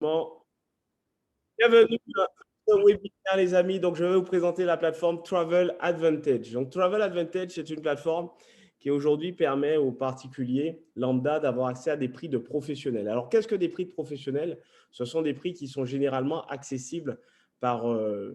Bon, bienvenue à ce webinaire, les amis. Donc, je vais vous présenter la plateforme Travel Advantage. Donc, Travel Advantage, c'est une plateforme qui aujourd'hui permet aux particuliers lambda d'avoir accès à des prix de professionnels. Alors, qu'est-ce que des prix de professionnels? Ce sont des prix qui sont généralement accessibles par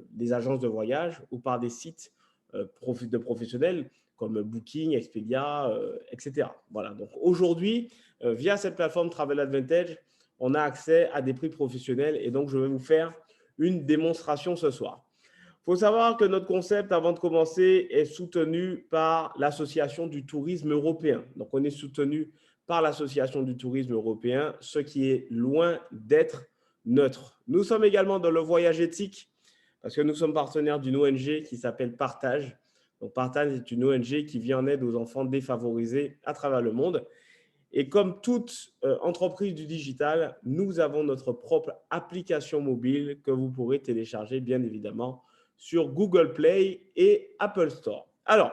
des agences de voyage ou par des sites de professionnels comme Booking, Expedia, etc. Voilà. Donc, aujourd'hui, via cette plateforme Travel Advantage, on a accès à des prix professionnels et donc je vais vous faire une démonstration ce soir. Il faut savoir que notre concept, avant de commencer, est soutenu par l'Association du tourisme européen. Donc, on est soutenu par l'Association du tourisme européen, ce qui est loin d'être neutre. Nous sommes également dans le voyage éthique parce que nous sommes partenaires d'une ONG qui s'appelle Partage. Donc, Partage est une ONG qui vient en aide aux enfants défavorisés à travers le monde. Et comme toute entreprise du digital, nous avons notre propre application mobile que vous pourrez télécharger, bien évidemment, sur Google Play et Apple Store. Alors,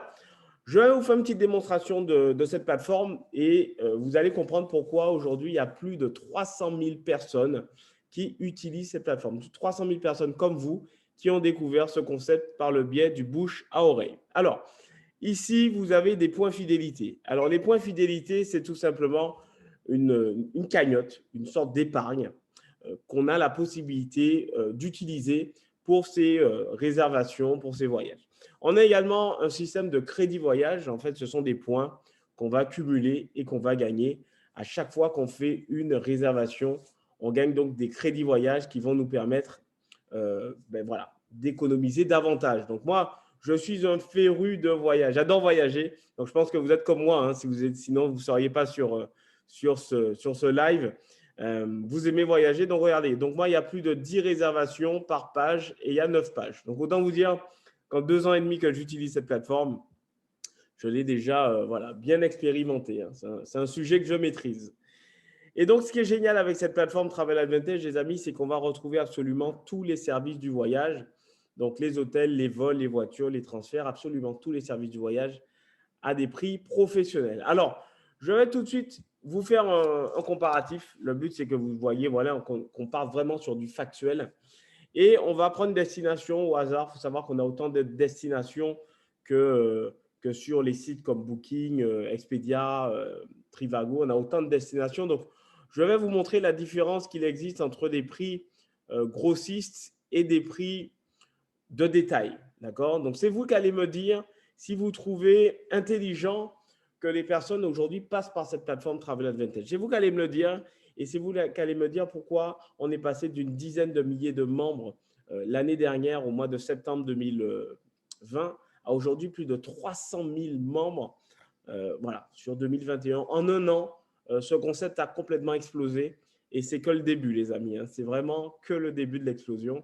je vais vous faire une petite démonstration de cette plateforme et vous allez comprendre pourquoi aujourd'hui, il y a plus de 300 000 personnes qui utilisent cette plateforme. 300 000 personnes comme vous qui ont découvert ce concept par le biais du bouche à oreille. Alors, ici, vous avez des points fidélité. Alors, les points fidélité, c'est tout simplement une cagnotte, une sorte d'épargne qu'on a la possibilité d'utiliser pour ces réservations, pour ces voyages. On a également un système de crédit voyage. En fait, ce sont des points qu'on va cumuler et qu'on va gagner à chaque fois qu'on fait une réservation. On gagne donc des crédits voyage qui vont nous permettre voilà, d'économiser davantage. Donc moi, je suis un féru de voyage. J'adore voyager. Donc, je pense que vous êtes comme moi. Hein, si vous êtes, sinon, vous ne seriez pas sur ce live. Vous aimez voyager. Donc, regardez. Donc, moi, il y a plus de 10 réservations par page et il y a 9 pages. Donc, autant vous dire qu'en 2 ans et demi que j'utilise cette plateforme, je l'ai déjà voilà, bien expérimenté. Hein. C'est un sujet que je maîtrise. Et donc, ce qui est génial avec cette plateforme Travel Advantage, les amis, c'est qu'on va retrouver absolument tous les services du voyage. Donc, les hôtels, les vols, les voitures, les transferts, absolument tous les services du voyage à des prix professionnels. Alors, je vais tout de suite vous faire un comparatif. Le but, c'est que vous voyez, voilà, qu'on parte vraiment sur du factuel. Et on va prendre une destination au hasard. Il faut savoir qu'on a autant de destinations que sur les sites comme Booking, Expedia, Trivago. On a autant de destinations. Donc, je vais vous montrer la différence qu'il existe entre des prix grossistes et des prix de détail. D'accord? Donc, c'est vous qui allez me dire si vous trouvez intelligent que les personnes aujourd'hui passent par cette plateforme Travel Advantage. C'est vous qui allez me le dire et c'est vous qui allez me dire pourquoi on est passé d'une dizaine de milliers de membres l'année dernière, au mois de septembre 2020, à aujourd'hui plus de 300 000 membres voilà, sur 2021. En un an, ce concept a complètement explosé et c'est que le début, les amis. Hein. C'est vraiment que le début de l'explosion.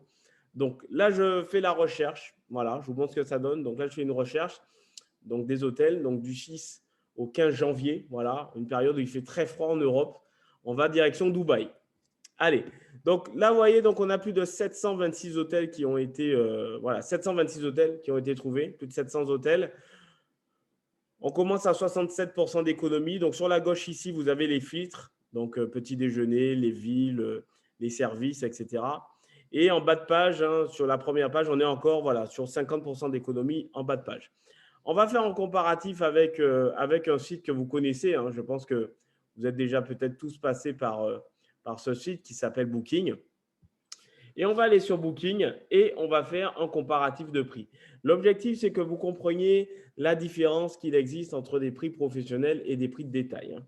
Donc là, je fais la recherche. Voilà, je vous montre ce que ça donne. Donc là, je fais une recherche donc des hôtels, donc du 6 au 15 janvier. Voilà, une période où il fait très froid en Europe. On va direction Dubaï. Allez, donc là, vous voyez, donc on a plus de 726 hôtels qui ont été, voilà, 726 hôtels qui ont été trouvés, plus de 700 hôtels. On commence à 67% d'économie. Donc sur la gauche ici, vous avez les filtres, donc petit déjeuner, les villes, les services, etc. Et en bas de page, hein, sur la première page, on est encore voilà, sur 50% d'économie en bas de page. On va faire un comparatif avec un site que vous connaissez. Hein. Je pense que vous êtes déjà peut-être tous passés par ce site qui s'appelle Booking. Et on va aller sur Booking et on va faire un comparatif de prix. L'objectif, c'est que vous compreniez la différence qu'il existe entre des prix professionnels et des prix de détail. Hein.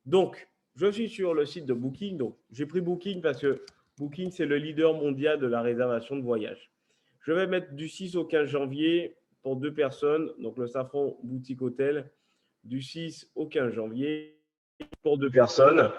Donc, je suis sur le site de Booking. Donc, j'ai pris Booking parce que Booking, c'est le leader mondial de la réservation de voyage. Je vais mettre du 6 au 15 janvier pour 2 personnes. Donc, le Safran Boutique Hôtel, du 6 au 15 janvier pour 2 personnes.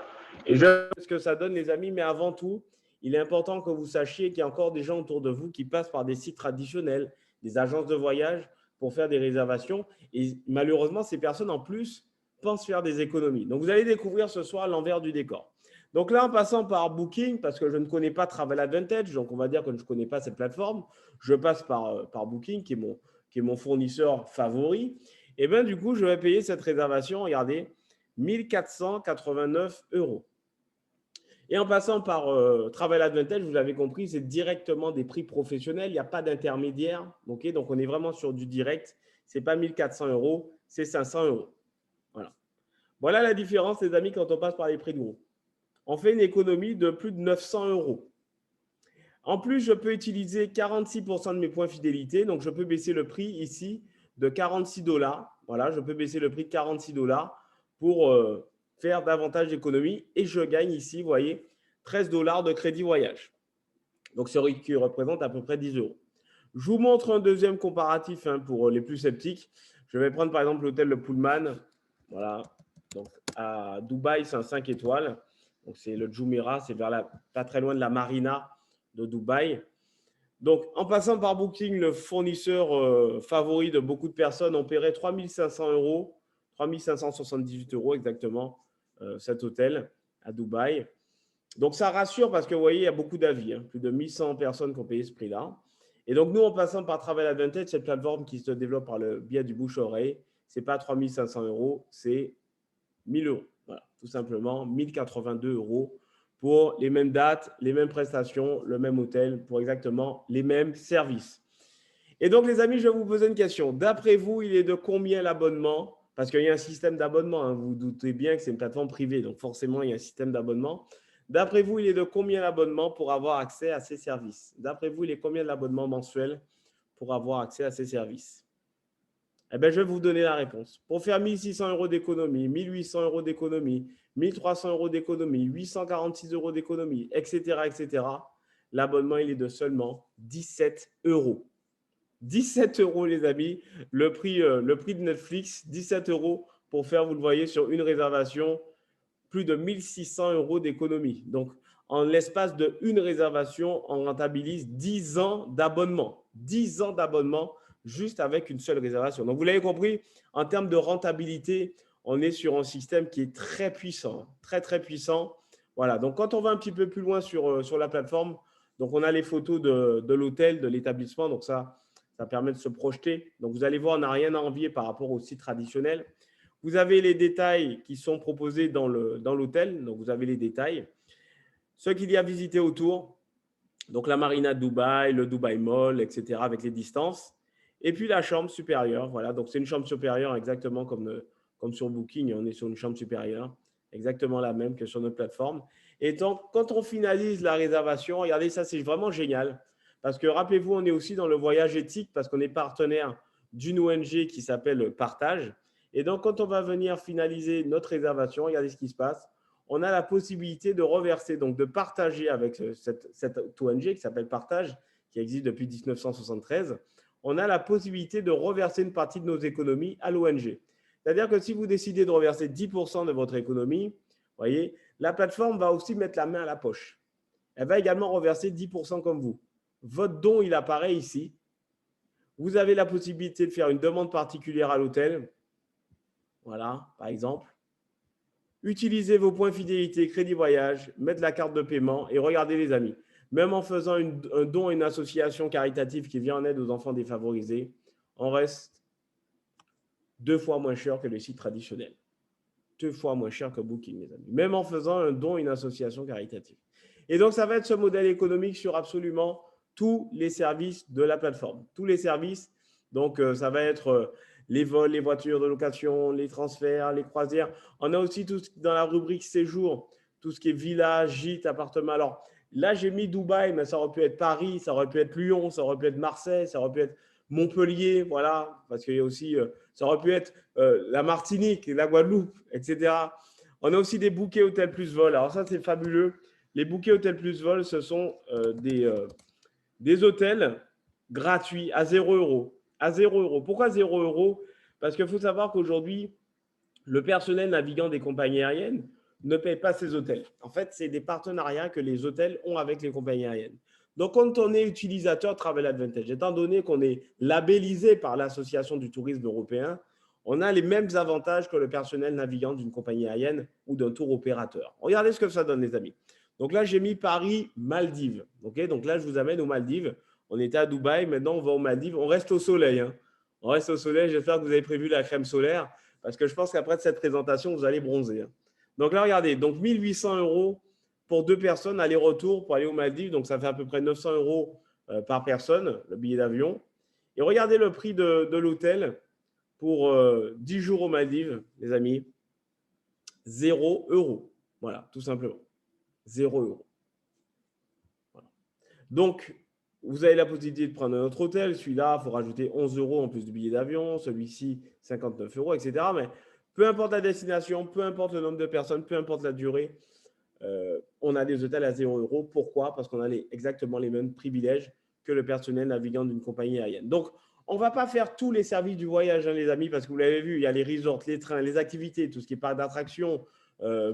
Et je sais ce que ça donne, les amis, mais avant tout, il est important que vous sachiez qu'il y a encore des gens autour de vous qui passent par des sites traditionnels, des agences de voyage pour faire des réservations. Et malheureusement, ces personnes, en plus, pensent faire des économies. Donc, vous allez découvrir ce soir l'envers du décor. Donc là, en passant par Booking, parce que je ne connais pas Travel Advantage, donc on va dire que je ne connais pas cette plateforme, je passe par Booking, qui est mon fournisseur favori. Et bien, du coup, je vais payer cette réservation, regardez, 1 489 €. Et en passant par Travel Advantage, vous l'avez compris, c'est directement des prix professionnels. Il n'y a pas d'intermédiaire. Okay, donc, on est vraiment sur du direct. Ce n'est pas 1 400 €, c'est 500 €. Voilà. Voilà la différence, les amis, quand on passe par les prix de gros. On fait une économie de plus de 900 €. En plus, je peux utiliser 46% de mes points fidélité. Donc, je peux baisser le prix ici de 46 $. Voilà, je peux baisser le prix de 46 $ pour faire davantage d'économies. Et je gagne ici, vous voyez, 13 $ de crédit voyage. Donc, ce qui représente à peu près 10 €. Je vous montre un deuxième comparatif pour les plus sceptiques. Je vais prendre par exemple l'hôtel Le Pullman. Voilà. Donc, à Dubaï, c'est un 5 étoiles. Donc, c'est le Jumeirah, c'est pas très loin de la marina de Dubaï. Donc, en passant par Booking, le fournisseur favori de beaucoup de personnes, on paierait 3 500 €, 3 578 € exactement, cet hôtel à Dubaï. Donc, ça rassure parce que vous voyez, il y a beaucoup d'avis, plus de 1100 personnes qui ont payé ce prix-là. Et donc, nous, en passant par Travel Advantage, cette plateforme qui se développe par le biais du bouche-oreille, ce n'est pas 3 500 €, c'est 1 000 €. Voilà, tout simplement, 1 082 € pour les mêmes dates, les mêmes prestations, le même hôtel, pour exactement les mêmes services. Et donc, les amis, je vais vous poser une question. D'après vous, il est de combien l'abonnement? Parce qu'il y a un système d'abonnement. Vous vous doutez bien que c'est une plateforme privée, donc forcément, il y a un système d'abonnement. D'après vous, il est de combien l'abonnement pour avoir accès à ces services? D'après vous, il est combien l'abonnement mensuel pour avoir accès à ces services? Eh bien, je vais vous donner la réponse. Pour faire 1 600 € d'économie, 1 800 € d'économie, 1 300 € d'économie, 846 € d'économie, etc., l'abonnement, il est de seulement 17 €. 17 € les amis, le prix de Netflix, 17 € pour faire, vous le voyez, sur une réservation, plus de 1 600 € d'économie. Donc, en l'espace d'une réservation, on rentabilise 10 ans d'abonnement. 10 ans d'abonnement juste avec une seule réservation. Donc, vous l'avez compris, en termes de rentabilité, on est sur un système qui est très puissant, très, très puissant. Voilà, donc quand on va un petit peu plus loin sur la plateforme, donc on a les photos de l'hôtel, de l'établissement, donc ça permet de se projeter. Donc, vous allez voir, on n'a rien à envier par rapport au site traditionnel. Vous avez les détails qui sont proposés dans l'hôtel. Donc, vous avez les détails. Ce qu'il y a visité autour. Donc, la marina de Dubaï, le Dubaï Mall, etc. avec les distances. Et puis, la chambre supérieure. Voilà. Donc, c'est une chambre supérieure exactement comme sur Booking. On est sur une chambre supérieure. Exactement la même que sur notre plateforme. Et donc, quand on finalise la réservation, regardez, ça, c'est vraiment génial. Parce que rappelez-vous, on est aussi dans le voyage éthique parce qu'on est partenaire d'une ONG qui s'appelle Partage. Et donc, quand on va venir finaliser notre réservation, regardez ce qui se passe. On a la possibilité de reverser, donc de partager avec cette ONG qui s'appelle Partage, qui existe depuis 1973. On a la possibilité de reverser une partie de nos économies à l'ONG. C'est-à-dire que si vous décidez de reverser 10% de votre économie, voyez, la plateforme va aussi mettre la main à la poche. Elle va également reverser 10% comme vous. Votre don, il apparaît ici. Vous avez la possibilité de faire une demande particulière à l'hôtel. Voilà, par exemple. Utilisez vos points fidélité, crédit voyage, mettre la carte de paiement et regardez les amis. Même en faisant un don à une association caritative qui vient en aide aux enfants défavorisés, on reste 2 fois moins cher que les sites traditionnels. 2 fois moins cher que Booking, les amis. Même en faisant un don à une association caritative. Et donc, ça va être ce modèle économique sur absolument tous les services de la plateforme. Tous les services. Donc, ça va être les vols, les voitures de location, les transferts, les croisières. On a aussi tout dans la rubrique séjour, tout ce qui est village, gîte, appartement. Alors, là, j'ai mis Dubaï, mais ça aurait pu être Paris, ça aurait pu être Lyon, ça aurait pu être Marseille, ça aurait pu être Montpellier, voilà, parce qu'il y a aussi, ça aurait pu être la Martinique, la Guadeloupe, etc. On a aussi des bouquets hôtel plus vol. Alors ça, c'est fabuleux. Les bouquets hôtel plus vol, ce sont des hôtels gratuits à 0 €. À 0 €. Pourquoi 0 €? Parce qu'il faut savoir qu'aujourd'hui, le personnel navigant des compagnies aériennes ne paye pas ces hôtels. En fait, c'est des partenariats que les hôtels ont avec les compagnies aériennes. Donc, quand on est utilisateur Travel Advantage, étant donné qu'on est labellisé par l'Association du tourisme européen, on a les mêmes avantages que le personnel navigant d'une compagnie aérienne ou d'un tour opérateur. Regardez ce que ça donne, les amis. Donc là, j'ai mis Paris-Maldives. Okay, donc là, je vous amène aux Maldives. On était à Dubaï, maintenant on va aux Maldives. On reste au soleil. On reste au soleil. J'espère que vous avez prévu la crème solaire parce que je pense qu'après cette présentation, vous allez bronzer. Donc là, regardez. Donc, 1 800 € pour 2 personnes, aller-retour pour aller aux Maldives. Donc, ça fait à peu près 900 euros par personne, le billet d'avion. Et regardez le prix de l'hôtel pour 10 jours aux Maldives, les amis. 0 euros. Voilà, tout simplement. 0 euros. Voilà. Donc, vous avez la possibilité de prendre un autre hôtel. Celui-là, il faut rajouter 11 euros en plus du billet d'avion. Celui-ci, 59 euros, etc. Mais peu importe la destination, peu importe le nombre de personnes, peu importe la durée, on a des hôtels à 0 euros. Pourquoi? Parce qu'on a exactement les mêmes privilèges que le personnel navigant d'une compagnie aérienne. Donc, on ne va pas faire tous les services du voyage, hein, les amis, parce que vous l'avez vu, il y a les resorts, les trains, les activités, tout ce qui est parc d'attractions,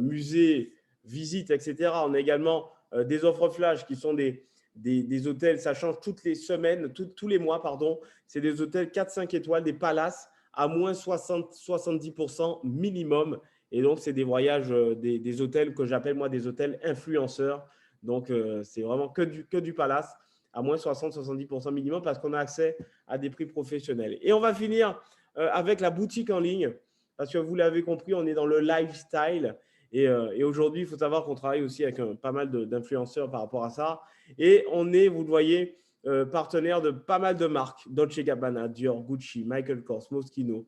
musées, visites, etc. On a également des offres flash qui sont des hôtels, ça change toutes les semaines, tous les mois, pardon. C'est des hôtels 4-5 étoiles, des palaces à moins 60-70% minimum. Et donc, c'est des voyages, des hôtels que j'appelle moi des hôtels influenceurs. Donc, c'est vraiment que du palace à moins 60-70% minimum parce qu'on a accès à des prix professionnels. Et on va finir avec la boutique en ligne parce que vous l'avez compris, on est dans le lifestyle. Et aujourd'hui, il faut savoir qu'on travaille aussi avec pas mal d'influenceurs par rapport à ça. Et on est, vous le voyez, partenaire de pas mal de marques, Dolce Gabbana, Dior, Gucci, Michael Kors, Moschino,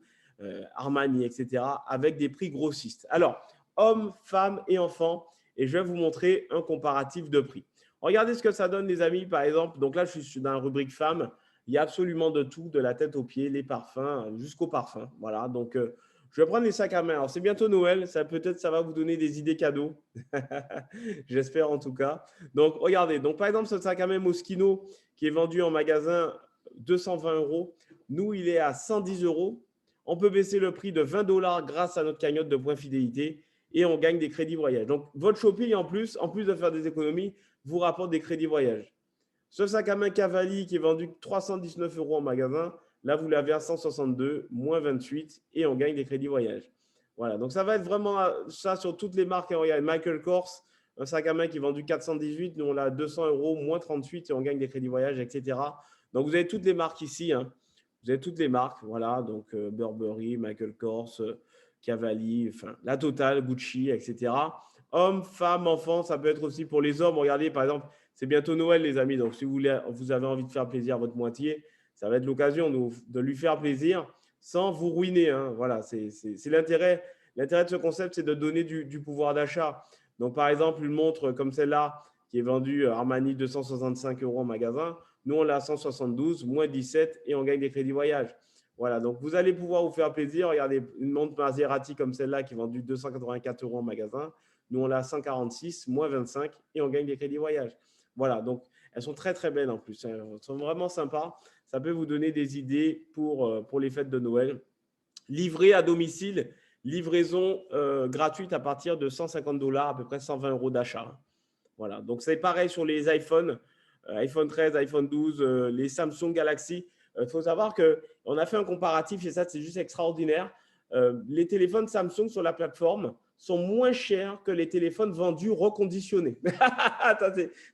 Armani, etc., avec des prix grossistes. Alors, hommes, femmes et enfants, et je vais vous montrer un comparatif de prix. Regardez ce que ça donne, les amis, par exemple. Donc là, je suis dans la rubrique femmes. Il y a absolument de tout, de la tête aux pieds, les parfums, jusqu'aux parfums. Voilà, donc je vais prendre les sacs à main. Alors, c'est bientôt Noël, peut-être ça va vous donner des idées cadeaux. J'espère en tout cas. Donc, regardez. Donc, par exemple, ce sac à main Moschino qui est vendu en magasin 220 euros. Nous, il est à 110 euros. On peut baisser le prix de 20 $ grâce à notre cagnotte de points fidélité et on gagne des crédits voyage. Donc, votre shopping, en plus de faire des économies, vous rapporte des crédits voyage. Ce sac à main Cavalli qui est vendu 319 euros en magasin, là, vous l'avez à 162, moins 28 et on gagne des crédits voyage. Voilà, donc ça va être vraiment ça sur toutes les marques. Regardez, Michael Kors, un sac à main qui est vendu 418, nous on l'a à 200 euros, moins 38 et on gagne des crédits voyage, etc. Donc vous avez toutes les marques ici. Hein. Vous avez toutes les marques, voilà, donc Burberry, Michael Kors, Cavalli, enfin la totale, Gucci, etc. Hommes, femmes, enfants, ça peut être aussi pour les hommes. Regardez, par exemple, c'est bientôt Noël, les amis. Donc, si vous avez envie de faire plaisir à votre moitié, ça va être l'occasion de lui faire plaisir sans vous ruiner. Hein. Voilà, c'est l'intérêt. L'intérêt de ce concept, c'est de donner du pouvoir d'achat. Donc, par exemple, une montre comme celle-là, qui est vendue Armani 265 euros en magasin, nous, on l'a à 172, moins 17 et on gagne des crédits voyage. Voilà, donc vous allez pouvoir vous faire plaisir. Regardez, une montre Maserati comme celle-là qui est vendue 284 euros en magasin. Nous, on l'a à 146, moins 25 et on gagne des crédits voyage. Voilà, donc elles sont très, très belles en plus. Elles sont vraiment sympas. Ça peut vous donner des idées pour les fêtes de Noël. Livré à domicile, livraison gratuite à partir de 150 $, à peu près 120 euros d'achat. Voilà, donc c'est pareil sur les iPhones, iPhone 13, iPhone 12, les Samsung Galaxy. Il faut savoir qu'on a fait un comparatif et ça, c'est juste extraordinaire. Les téléphones Samsung sur la plateforme sont moins chers que les téléphones vendus reconditionnés.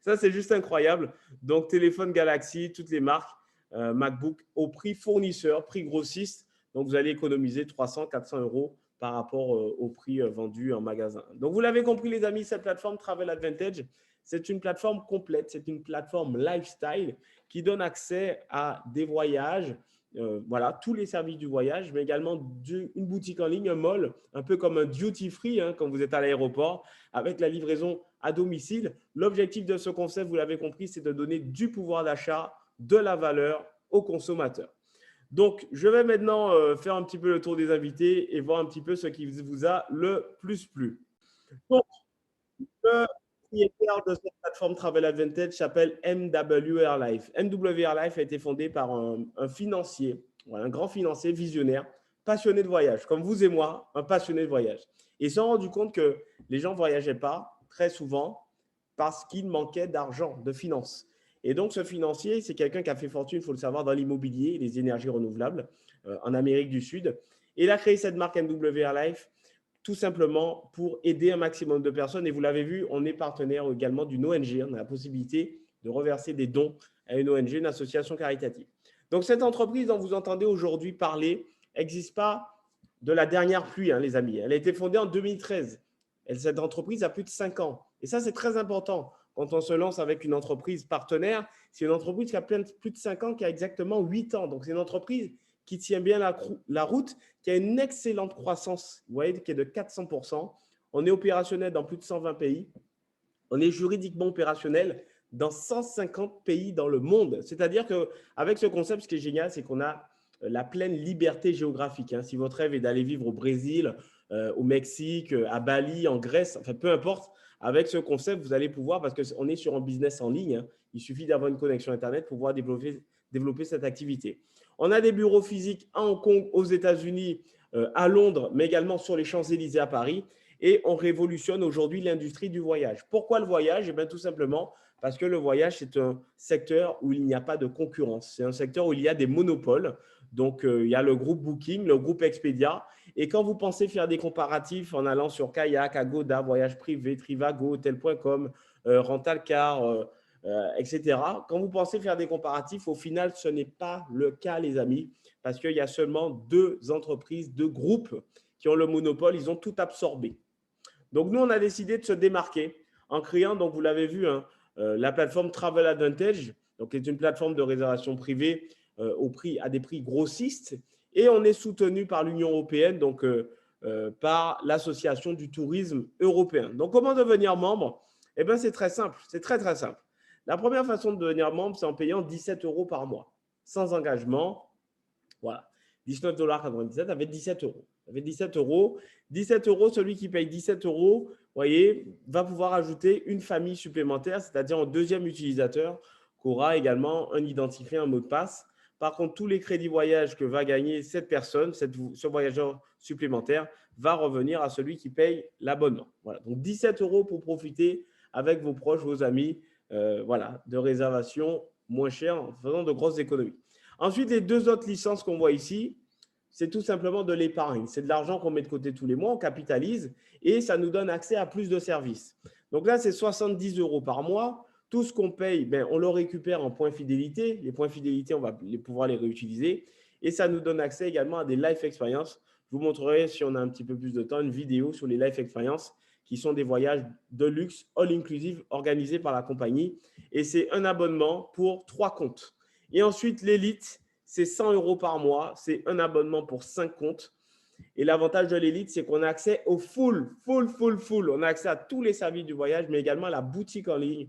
Ça, c'est juste incroyable. Donc, téléphone Galaxy, toutes les marques, MacBook au prix fournisseur, prix grossiste. Donc, vous allez économiser 300, 400 euros par rapport au prix vendu en magasin. Donc, vous l'avez compris, les amis, cette plateforme Travel Advantage, c'est une plateforme complète, c'est une plateforme lifestyle qui donne accès à des voyages, voilà, tous les services du voyage, mais également une boutique en ligne, un mall, un peu comme un duty free hein, quand vous êtes à l'aéroport, avec la livraison à domicile. L'objectif de ce concept, vous l'avez compris, c'est de donner du pouvoir d'achat, de la valeur aux consommateurs. Donc, je vais maintenant faire un petit peu le tour des invités et voir un petit peu ce qui vous a le plus plu. Donc, le propriétaire de cette plateforme Travel Advantage s'appelle MW Life. MW Life a été fondé par un financier, un grand financier visionnaire, passionné de voyage, comme vous et moi, un passionné de voyage. Et ils se sont rendus compte que les gens ne voyageaient pas très souvent parce qu'il manquait d'argent, de finances. Et donc, ce financier, c'est quelqu'un qui a fait fortune, il faut le savoir, dans l'immobilier et les énergies renouvelables en Amérique du Sud. Et il a créé cette marque MW Life tout simplement pour aider un maximum de personnes. Et vous l'avez vu, on est partenaire également d'une ONG. On a la possibilité de reverser des dons à une ONG, une association caritative. Donc, cette entreprise dont vous entendez aujourd'hui parler n'existe pas de la dernière pluie, hein, les amis. Elle a été fondée en 2013. Cette entreprise a plus de 5 ans. Et ça, c'est très important quand on se lance avec une entreprise partenaire. C'est une entreprise qui a plus de 5 ans, qui a exactement 8 ans. Donc, c'est une entreprise qui tient bien la route, qui a une excellente croissance, vous voyez, qui est de 400%. On est opérationnel dans plus de 120 pays. On est juridiquement opérationnel dans 150 pays dans le monde. C'est-à-dire qu'avec ce concept, ce qui est génial, c'est qu'on a la pleine liberté géographique. Hein. Si votre rêve est d'aller vivre au Brésil, au Mexique, à Bali, en Grèce, enfin peu importe, avec ce concept, vous allez pouvoir, parce qu'on est sur un business en ligne, hein, il suffit d'avoir une connexion Internet pour pouvoir développer cette activité. On a des bureaux physiques à Hong Kong, aux États-Unis, à Londres, mais également sur les Champs-Élysées à Paris. Et on révolutionne aujourd'hui l'industrie du voyage. Pourquoi le voyage? Eh bien, tout simplement parce que le voyage, c'est un secteur où il n'y a pas de concurrence. C'est un secteur où il y a des monopoles. Donc, il y a le groupe Booking, le groupe Expedia. Et quand vous pensez faire des comparatifs en allant sur Kayak, Agoda, Voyage Privé, Trivago, Hotel.com, Rentalcar, etc., quand vous pensez faire des comparatifs, au final, ce n'est pas le cas, les amis, parce qu'il y a seulement 2 entreprises, 2 groupes qui ont le monopole. Ils ont tout absorbé. Donc, nous, on a décidé de se démarquer en créant, donc vous l'avez vu, hein, la plateforme Travel Advantage, donc qui est une plateforme de réservation privée à des prix grossistes. Et on est soutenu par l'Union européenne, donc par l'Association du tourisme européen. Donc, comment devenir membre? Eh bien, c'est très simple. C'est très, très simple. La première façon de devenir membre, c'est en payant 17 € par mois, sans engagement. Voilà. 19,97 $, avec 17 €. Avec 17 €. 17 €, celui qui paye 17 €, voyez, va pouvoir ajouter une famille supplémentaire, c'est-à-dire un deuxième utilisateur qui aura également un identifiant, un mot de passe. Par contre, tous les crédits voyage que va gagner cette personne, ce voyageur supplémentaire, va revenir à celui qui paye l'abonnement. Voilà. Donc, 17 € pour profiter avec vos proches, vos amis, voilà, de réservation moins chère en faisant de grosses économies. Ensuite, les 2 autres licences qu'on voit ici, c'est tout simplement de l'épargne. C'est de l'argent qu'on met de côté tous les mois, on capitalise et ça nous donne accès à plus de services. Donc là, c'est 70 € par mois. Tout ce qu'on paye, ben, on le récupère en points fidélité. Les points fidélité, on va pouvoir les réutiliser. Et ça nous donne accès également à des life experiences. Je vous montrerai, si on a un petit peu plus de temps, une vidéo sur les life experiences qui sont des voyages de luxe all-inclusive organisés par la compagnie. Et c'est un abonnement pour 3 comptes. Et ensuite, l'élite, c'est 100 € par mois. C'est un abonnement pour 5 comptes. Et l'avantage de l'élite, c'est qu'on a accès au full. On a accès à tous les services du voyage, mais également à la boutique en ligne.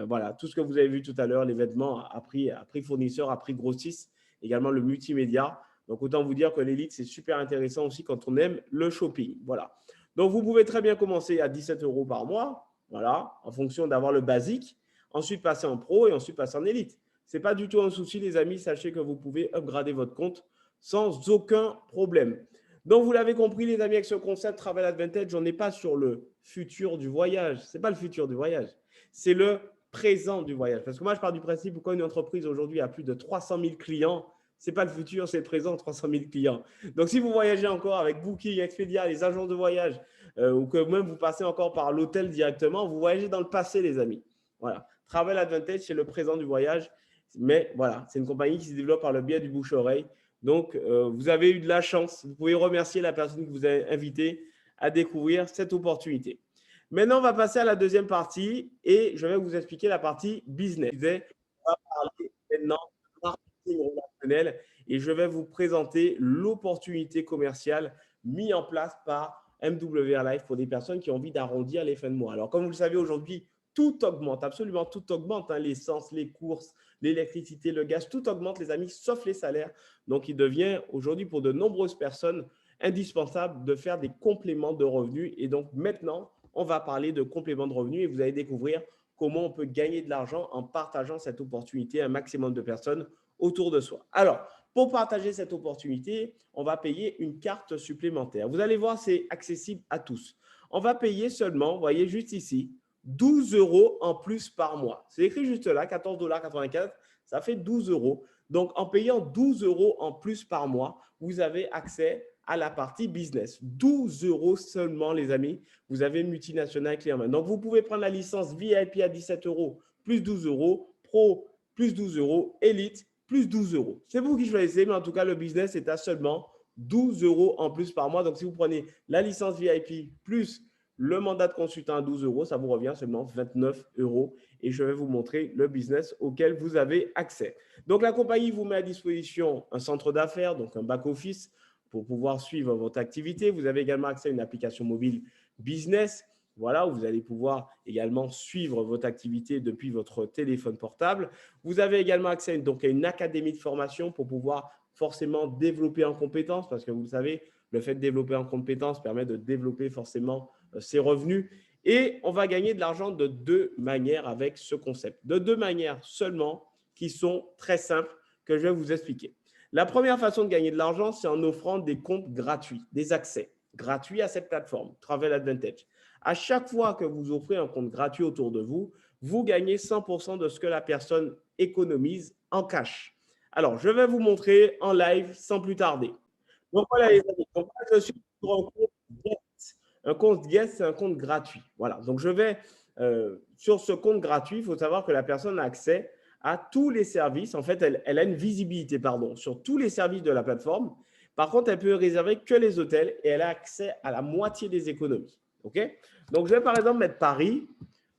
Voilà, tout ce que vous avez vu tout à l'heure, les vêtements à prix fournisseur, à prix grossiste, également le multimédia. Donc, autant vous dire que l'élite, c'est super intéressant aussi quand on aime le shopping. Voilà. Donc, vous pouvez très bien commencer à 17 € par mois, voilà, en fonction d'avoir le basique. Ensuite, passer en pro et ensuite passer en élite. Ce n'est pas du tout un souci, les amis. Sachez que vous pouvez upgrader votre compte sans aucun problème. Donc, vous l'avez compris, les amis, avec ce concept Travel Advantage, on n'est pas sur le futur du voyage. Ce n'est pas le futur du voyage. C'est le présent du voyage. Parce que moi, je pars du principe que quand une entreprise aujourd'hui a plus de 300 000 clients, ce n'est pas le futur, c'est le présent, 300 000 clients. Donc, si vous voyagez encore avec Booking, Expedia, les agences de voyage, ou que même vous passez encore par l'hôtel directement, vous voyagez dans le passé, les amis. Voilà. Travel Advantage, c'est le présent du voyage. Mais voilà, c'est une compagnie qui se développe par le biais du bouche-oreille. Donc, vous avez eu de la chance. Vous pouvez remercier la personne qui vous a invité à découvrir cette opportunité. Maintenant, on va passer à la deuxième partie et je vais vous expliquer la partie business. On va parler maintenant de marketing relationnel et je vais vous présenter l'opportunité commerciale mise en place par MWR Life pour des personnes qui ont envie d'arrondir les fins de mois. Alors, comme vous le savez, aujourd'hui, tout augmente, absolument tout augmente, hein, l'essence, les courses, l'électricité, le gaz, tout augmente, les amis, sauf les salaires. Donc, il devient aujourd'hui pour de nombreuses personnes indispensable de faire des compléments de revenus. Et donc, maintenant, on va parler de compléments de revenus et vous allez découvrir comment on peut gagner de l'argent en partageant cette opportunité à un maximum de personnes autour de soi. Alors, pour partager cette opportunité, on va payer une carte supplémentaire. Vous allez voir, c'est accessible à tous. On va payer seulement, vous voyez juste ici, 12 € en plus par mois. C'est écrit juste là, 14,84 $. Ça fait 12 €. Donc, en payant 12 € en plus par mois, vous avez accès à la partie business. 12 € seulement, les amis. Vous avez une multinationale clé en main. Donc, vous pouvez prendre la licence VIP à 17 € plus 12 €, Pro plus 12 €, Elite plus 12 €. C'est vous qui choisissez, mais en tout cas, le business est à seulement 12 € en plus par mois. Donc, si vous prenez la licence VIP plus Le mandat de consultant à 12 euros, ça vous revient seulement 29 euros. Et je vais vous montrer le business auquel vous avez accès. Donc, la compagnie vous met à disposition un centre d'affaires, donc un back-office, pour pouvoir suivre votre activité. Vous avez également accès à une application mobile business, voilà, où vous allez pouvoir également suivre votre activité depuis votre téléphone portable. Vous avez également accès donc, à une académie de formation pour pouvoir forcément développer en compétences, parce que vous le savez, le fait de développer en compétences permet de développer forcément ses revenus. Et on va gagner de l'argent de deux manières avec ce concept. De deux manières seulement qui sont très simples que je vais vous expliquer. La première façon de gagner de l'argent, c'est en offrant des comptes gratuits, des accès gratuits à cette plateforme, Travel Advantage. À chaque fois que vous offrez un compte gratuit autour de vous, vous gagnez 100% de ce que la personne économise en cash. Alors, je vais vous montrer en live sans plus tarder. Donc, voilà, les amis. Donc, je suis sur un compte Guest. Un compte Guest, c'est un compte gratuit. Voilà. Donc, je vais sur ce compte gratuit, il faut savoir que la personne a accès à tous les services. En fait, elle a une visibilité, pardon, sur tous les services de la plateforme. Par contre, elle peut réserver que les hôtels et elle a accès à la moitié des économies. OK? Donc, je vais par exemple mettre Paris.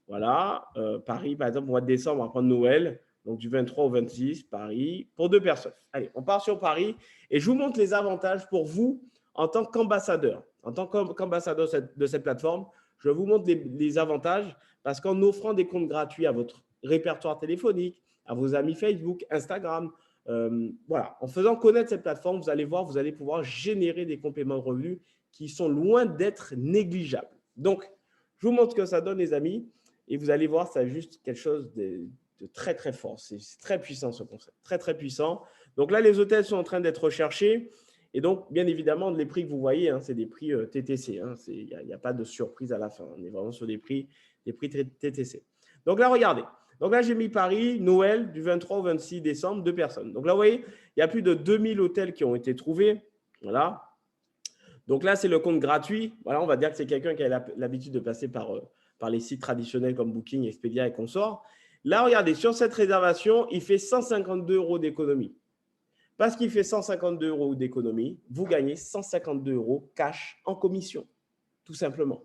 Voilà. Paris, par exemple, au mois de décembre, on va prendre Noël. Donc, du 23 au 26, Paris, pour deux personnes. Allez, on part sur Paris et je vous montre les avantages pour vous en tant qu'ambassadeur. En tant qu'ambassadeur de cette plateforme, je vous montre les avantages parce qu'en offrant des comptes gratuits à votre répertoire téléphonique, à vos amis Facebook, Instagram, voilà, en faisant connaître cette plateforme, vous allez voir, vous allez pouvoir générer des compléments de revenus qui sont loin d'être négligeables. Donc, je vous montre ce que ça donne, les amis, et vous allez voir, c'est juste quelque chose de très, très fort. C'est très puissant, ce concept. Très, très puissant. Donc là, les hôtels sont en train d'être recherchés. Et donc, bien évidemment, les prix que vous voyez, hein, c'est des prix TTC. Il n'y a pas de surprise à la fin. On est vraiment sur des prix TTC. Donc là, regardez. Donc là, j'ai mis Paris, Noël, du 23 au 26 décembre, deux personnes. Donc là, vous voyez, il y a plus de 2000 hôtels qui ont été trouvés. Voilà. Donc là, c'est le compte gratuit. Voilà, on va dire que c'est quelqu'un qui a l'habitude de passer par les sites traditionnels comme Booking, Expedia et consorts. Là, regardez, sur cette réservation, il fait 152 euros d'économie. Parce qu'il fait 152 euros d'économie, vous gagnez 152 euros cash en commission, tout simplement.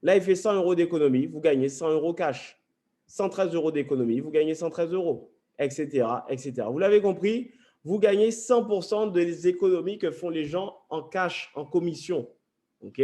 Là, il fait 100 euros d'économie, vous gagnez 100 euros cash. 113 euros d'économie, vous gagnez 113 euros, etc., etc. Vous l'avez compris, vous gagnez 100% des économies que font les gens en cash, en commission. OK?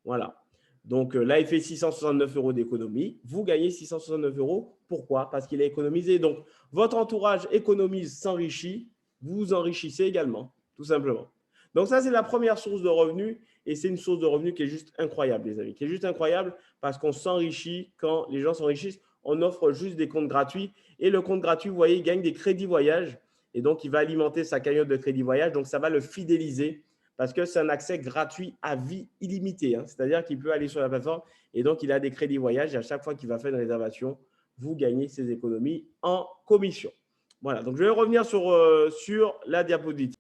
Voilà. Donc là, il fait 669 euros d'économie. Vous gagnez 669 euros. Pourquoi? Parce qu'il a économisé. Donc, votre entourage économise, s'enrichit. Vous vous enrichissez également, tout simplement. Donc, ça, c'est la première source de revenus. Et c'est une source de revenus qui est juste incroyable, les amis. Qui est juste incroyable parce qu'on s'enrichit quand les gens s'enrichissent. On offre juste des comptes gratuits. Et le compte gratuit, vous voyez, il gagne des crédits voyage. Et donc, il va alimenter sa cagnotte de crédit voyage. Donc, ça va le fidéliser parce que c'est un accès gratuit à vie illimité. Hein. C'est-à-dire qu'il peut aller sur la plateforme et donc il a des crédits voyage. Et à chaque fois qu'il va faire une réservation, vous gagnez ces économies en commission. Voilà, donc je vais revenir sur la diapositive.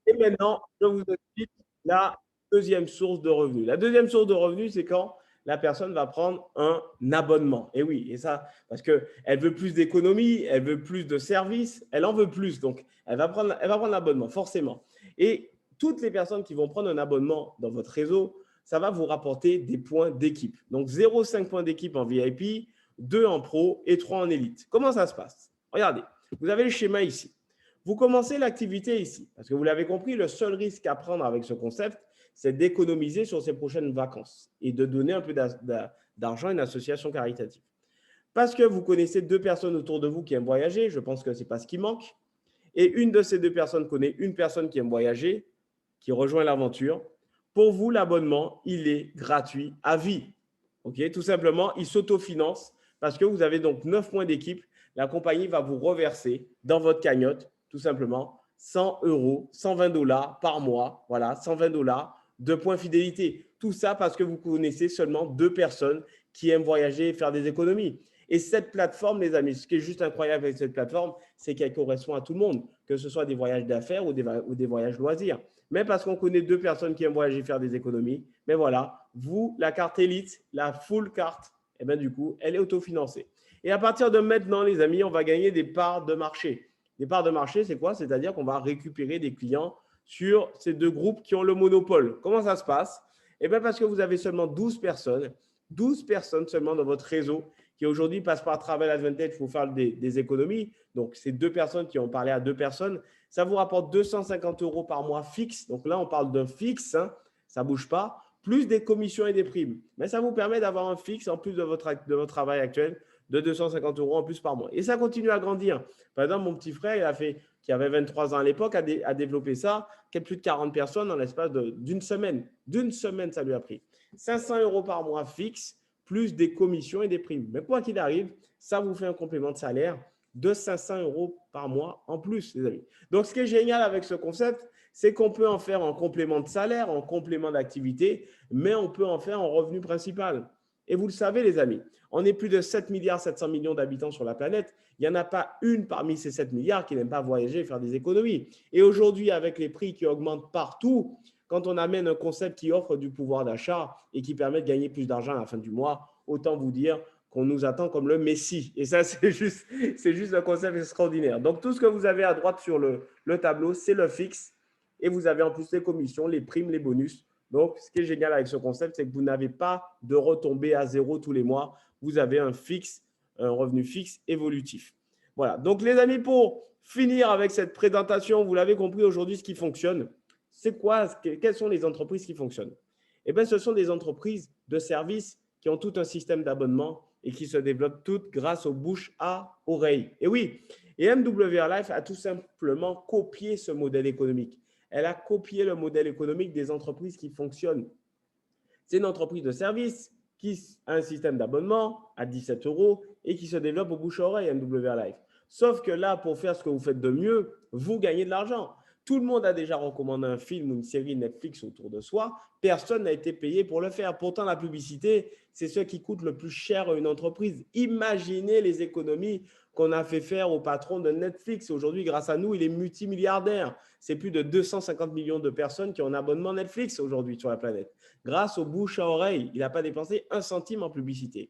Et maintenant, je vous explique la deuxième source de revenus. La deuxième source de revenus, c'est quand la personne va prendre un abonnement. Et oui, et ça, parce qu'elle veut plus d'économie, elle veut plus de services, elle en veut plus. Donc, elle va prendre l'abonnement, forcément. Et toutes les personnes qui vont prendre un abonnement dans votre réseau, ça va vous rapporter des points d'équipe. Donc, 0,5 points d'équipe en VIP, 2 en pro et 3 en élite. Comment ça se passe? Regardez, vous avez le schéma ici. Vous commencez l'activité ici, parce que vous l'avez compris, le seul risque à prendre avec ce concept, c'est d'économiser sur ses prochaines vacances et de donner un peu d'argent à une association caritative. Parce que vous connaissez deux personnes autour de vous qui aiment voyager, je pense que ce n'est pas ce qui manque, et une de ces deux personnes connaît une personne qui aime voyager, qui rejoint l'aventure. Pour vous, l'abonnement, il est gratuit à vie. Okay? Tout simplement, il s'autofinance parce que vous avez donc 9 points d'équipe. La compagnie va vous reverser dans votre cagnotte, tout simplement, 100 euros, 120 dollars par mois. Voilà, 120 dollars de points fidélité. Tout ça parce que vous connaissez seulement deux personnes qui aiment voyager et faire des économies. Et cette plateforme, les amis, ce qui est juste incroyable avec cette plateforme, c'est qu'elle correspond à tout le monde, que ce soit des voyages d'affaires ou des voyages loisirs. Mais parce qu'on connaît deux personnes qui aiment voyager et faire des économies, mais voilà, vous, la carte élite, la full carte, et bien du coup, elle est autofinancée. Et à partir de maintenant, les amis, on va gagner des parts de marché. Des parts de marché, c'est quoi? C'est-à-dire qu'on va récupérer des clients sur ces deux groupes qui ont le monopole. Comment ça se passe? Eh bien, parce que vous avez seulement 12 personnes seulement dans votre réseau qui aujourd'hui passent par Travel Advantage pour faire des économies. Donc, c'est 2 personnes qui ont parlé à 2 personnes. Ça vous rapporte 250 € par mois fixe. Donc là, on parle d'un fixe, hein, ça ne bouge pas, plus des commissions et des primes. Mais ça vous permet d'avoir un fixe en plus de votre travail actuel de 250 € en plus par mois. Et ça continue à grandir. Par exemple, mon petit frère, qui avait 23 ans à l'époque, a développé ça, qui a plus de 40 personnes en l'espace d'une semaine. D'une semaine, ça lui a pris. 500 € par mois fixe, plus des commissions et des primes. Mais quoi qu'il arrive, ça vous fait un complément de salaire de 500 € par mois en plus, les amis. Donc, ce qui est génial avec ce concept, c'est qu'on peut en faire en complément de salaire, en complément d'activité, mais on peut en faire en revenu principal. Et vous le savez, les amis, on est plus de 7 milliards 700 millions d'habitants sur la planète. Il n'y en a pas une parmi ces 7 milliards qui n'aime pas voyager et faire des économies. Et aujourd'hui, avec les prix qui augmentent partout, quand on amène un concept qui offre du pouvoir d'achat et qui permet de gagner plus d'argent à la fin du mois, autant vous dire qu'on nous attend comme le Messie. Et ça, c'est juste un concept extraordinaire. Donc, tout ce que vous avez à droite sur le tableau, c'est le fixe. Et vous avez en plus les commissions, les primes, les bonus. Donc, ce qui est génial avec ce concept, c'est que vous n'avez pas de retombée à zéro tous les mois. Vous avez un revenu fixe évolutif. Voilà. Donc, les amis, pour finir avec cette présentation, vous l'avez compris aujourd'hui, ce qui fonctionne, c'est quoi? Quelles sont les entreprises qui fonctionnent? Eh bien, ce sont des entreprises de services qui ont tout un système d'abonnement et qui se développent toutes grâce aux bouche à oreille. Et oui, et MWR Life a tout simplement copié ce modèle économique. Elle a copié le modèle économique des entreprises qui fonctionnent. C'est une entreprise de service qui a un système d'abonnement à 17 € et qui se développe au bouche à oreille, MWR Life. Sauf que là, pour faire ce que vous faites de mieux, vous gagnez de l'argent. Tout le monde a déjà recommandé un film ou une série Netflix autour de soi. Personne n'a été payé pour le faire. Pourtant, la publicité, c'est ce qui coûte le plus cher à une entreprise. Imaginez les économies qu'on a fait faire au patron de Netflix. Aujourd'hui, grâce à nous, il est multimilliardaire. C'est plus de 250 millions de personnes qui ont un abonnement Netflix aujourd'hui sur la planète. Grâce aux bouche à oreille, il n'a pas dépensé un centime en publicité.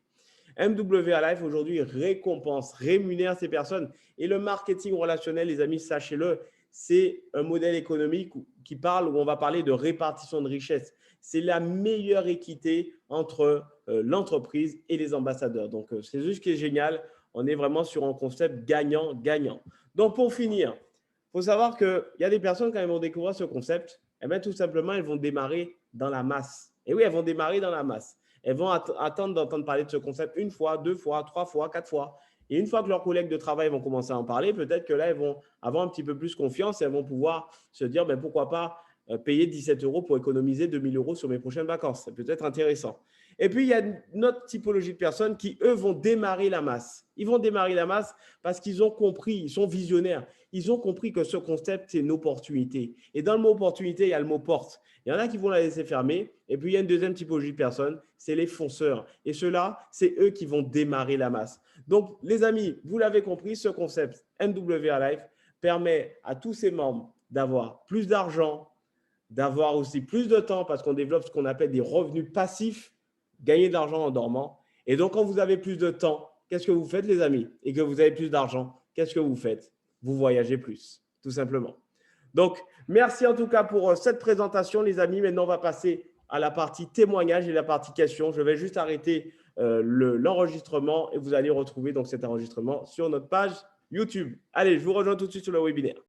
MWR Life aujourd'hui récompense, rémunère ces personnes. Et le marketing relationnel, les amis, sachez-le, c'est un modèle économique qui parle, où on va parler de répartition de richesse. C'est la meilleure équité entre l'entreprise et les ambassadeurs. Donc, c'est juste ce qui est génial. On est vraiment sur un concept gagnant-gagnant. Donc, pour finir, il faut savoir qu'il y a des personnes, quand elles vont découvrir ce concept, eh bien, tout simplement, elles vont démarrer dans la masse. Et oui, elles vont démarrer dans la masse. Elles vont attendre d'entendre parler de ce concept une fois, 2 fois, 3 fois, 4 fois. Et une fois que leurs collègues de travail vont commencer à en parler, peut-être que là, elles vont avoir un petit peu plus confiance et elles vont pouvoir se dire, ben, pourquoi pas payer 17 € pour économiser 2 000 € sur mes prochaines vacances. Ça peut être intéressant. Et puis, il y a une autre typologie de personnes qui, eux, vont démarrer la masse. Ils vont démarrer la masse parce qu'ils ont compris, ils sont visionnaires. Ils ont compris que ce concept, c'est une opportunité. Et dans le mot opportunité, il y a le mot porte. Il y en a qui vont la laisser fermer. Et puis, il y a une deuxième typologie de personnes, c'est les fonceurs. Et ceux-là, c'est eux qui vont démarrer la masse. Donc, les amis, vous l'avez compris, ce concept MWR Life permet à tous ses membres d'avoir plus d'argent, d'avoir aussi plus de temps parce qu'on développe ce qu'on appelle des revenus passifs, gagner de l'argent en dormant. Et donc, quand vous avez plus de temps, qu'est-ce que vous faites, les amis? Et que vous avez plus d'argent, qu'est-ce que vous faites? Vous voyagez plus, tout simplement. Donc, merci en tout cas pour cette présentation, les amis. Maintenant, on va passer à la partie témoignage et la partie questions. Je vais juste arrêter l'enregistrement et vous allez retrouver donc cet enregistrement sur notre page YouTube. Allez, je vous rejoins tout de suite sur le webinaire.